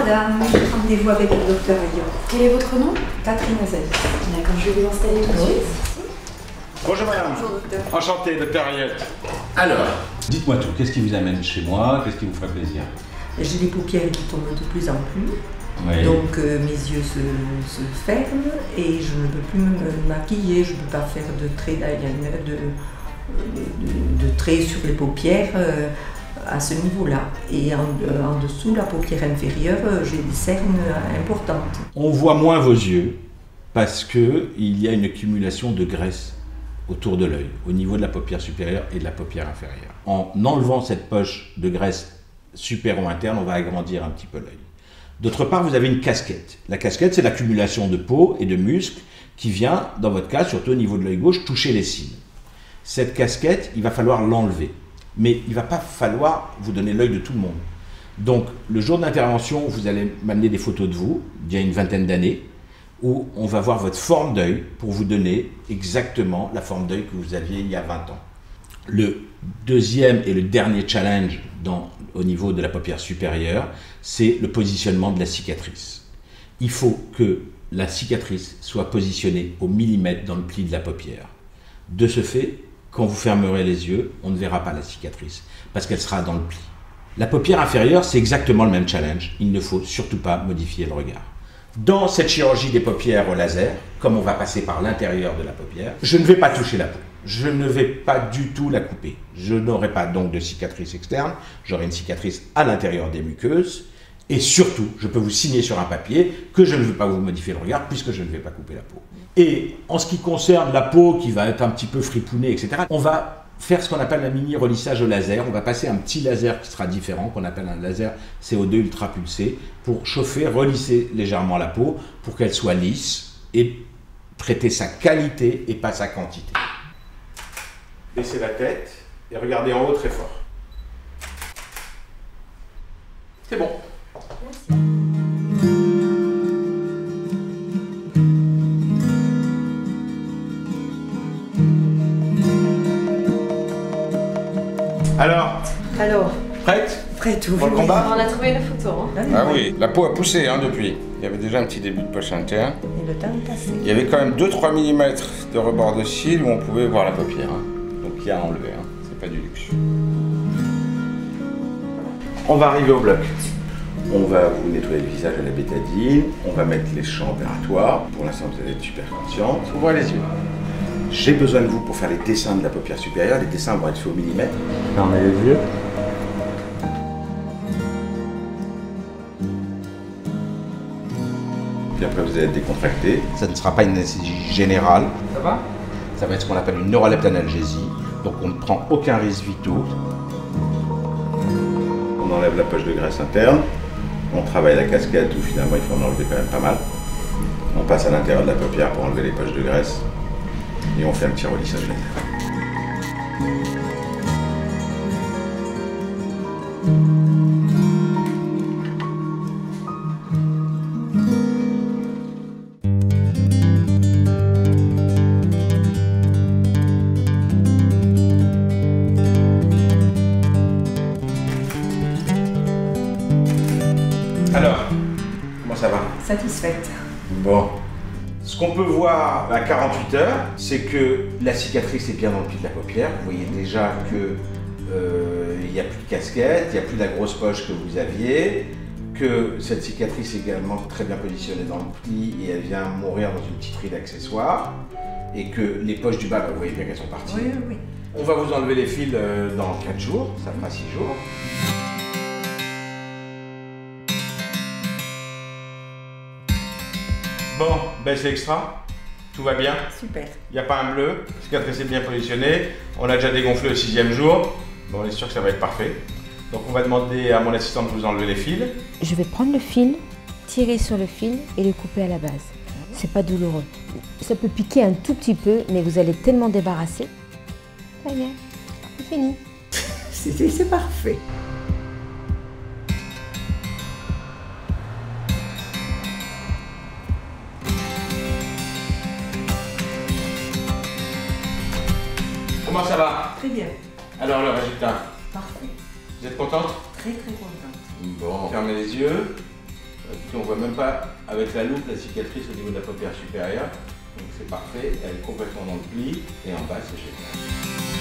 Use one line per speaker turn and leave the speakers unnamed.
madame, rendez-vous avec le docteur Ayo.
Quel est votre nom?
Catherine Azaï.
D'accord, je vais vous installer tout de suite.
Bonjour madame.
Bonjour docteur.
Enchanté, docteur Ayette.
Alors, dites-moi tout, qu'est-ce qui vous amène chez moi? Qu'est-ce qui vous ferait plaisir?
J'ai des paupières qui tombent de plus en plus.
Oui.
Donc mes yeux se ferment et je ne peux plus me maquiller, je ne peux pas faire de traits d'eyeliner, de traits sur les paupières à ce niveau-là. Et en dessous, la paupière inférieure, j'ai des cernes importantes.
On voit moins vos yeux parce qu'il y a une accumulation de graisse autour de l'œil, au niveau de la paupière supérieure et de la paupière inférieure. En enlevant cette poche de graisse supéro-interne, on va agrandir un petit peu l'œil. D'autre part, vous avez une casquette. La casquette, c'est l'accumulation de peau et de muscles qui vient, dans votre cas, surtout au niveau de l'œil gauche, toucher les cils. Cette casquette, il va falloir l'enlever. Mais il ne va pas falloir vous donner l'œil de tout le monde. Donc, le jour de l'intervention, vous allez m'amener des photos de vous, d'il y a une vingtaine d'années, où on va voir votre forme d'œil pour vous donner exactement la forme d'œil que vous aviez il y a 20 ans. Le deuxième et le dernier challenge au niveau de la paupière supérieure, c'est le positionnement de la cicatrice. Il faut que la cicatrice soit positionnée au millimètre dans le pli de la paupière. De ce fait, quand vous fermerez les yeux, on ne verra pas la cicatrice, parce qu'elle sera dans le pli. La paupière inférieure, c'est exactement le même challenge. Il ne faut surtout pas modifier le regard. Dans cette chirurgie des paupières au laser, comme on va passer par l'intérieur de la paupière, je ne vais pas toucher la peau. Je ne vais pas du tout la couper. Je n'aurai pas donc de cicatrice externe, j'aurai une cicatrice à l'intérieur des muqueuses. Et surtout, je peux vous signer sur un papier que je ne veux pas vous modifier le regard puisque je ne vais pas couper la peau. Et en ce qui concerne la peau qui va être un petit peu fripounée, etc., on va faire ce qu'on appelle un mini relissage au laser. On va passer un petit laser qui sera différent, qu'on appelle un laser CO2 ultra pulsé, pour chauffer, relisser légèrement la peau pour qu'elle soit lisse et traiter sa qualité et pas sa quantité. Baissez la tête et regardez en haut très fort. C'est bon.
Alors,
Prête
prête
pour le combat?
On a trouvé une photo. Hein.
Ah oui, la peau a poussé depuis. Il y avait déjà un petit début de poche interne.
Et le temps est passé.
Il y avait quand même 2-3 mm de rebord de cils où on pouvait voir la paupière. Donc il y a à enlever, c'est pas du luxe. On va arriver au bloc. On va vous nettoyer le visage à la bétadine, on va mettre les champs opératoires. Pour l'instant, vous allez être super consciente. Ouvrez les yeux. J'ai besoin de vous pour faire les dessins de la paupière supérieure. Les dessins vont être faits au millimètre. Fermez les yeux. Puis après, vous allez être décontracté. Ça ne sera pas une anesthésie générale. Ça va? Ça va être ce qu'on appelle une neuroleptanalgésie. Donc on ne prend aucun risque vitaux. On enlève la poche de graisse interne. On travaille la casquette où finalement il faut en enlever quand même pas mal. On passe à l'intérieur de la paupière pour enlever les poches de graisse. Et on fait un petit relissage laser. Alors, comment ça va?
Satisfaite.
Bon. Ce qu'on peut voir à 48 heures, c'est que la cicatrice est bien dans le pli de la paupière. Vous voyez déjà que il n'y a plus de casquette, il n'y a plus la grosse poche que vous aviez, que cette cicatrice est également très bien positionnée dans le pli et elle vient mourir dans une petite ride accessoire, et que les poches du bas, vous voyez bien qu'elles sont parties.
Oui, oui.
On va vous enlever les fils dans 4 jours, ça fera 6 jours. Bon, ben c'est extra, tout va bien.
Super.
Il n'y a pas un bleu, la cicatrice est bien positionnée, on a déjà dégonflé au 6e jour, bon, on est sûr que ça va être parfait. Donc on va demander à mon assistante de vous enlever les fils.
Je vais prendre le fil, tirer sur le fil et le couper à la base. C'est pas douloureux. Ça peut piquer un tout petit peu, mais vous allez tellement débarrasser. Ça y est, c'est fini.
C'est parfait.
Comment ça va?
Très bien.
Alors le résultat?
Parfait.
Vous êtes contente?
Très très contente.
Bon, fermez les yeux. On ne voit même pas avec la loupe la cicatrice au niveau de la paupière supérieure. Donc c'est parfait, elle est complètement dans le pli et en bas c'est génial.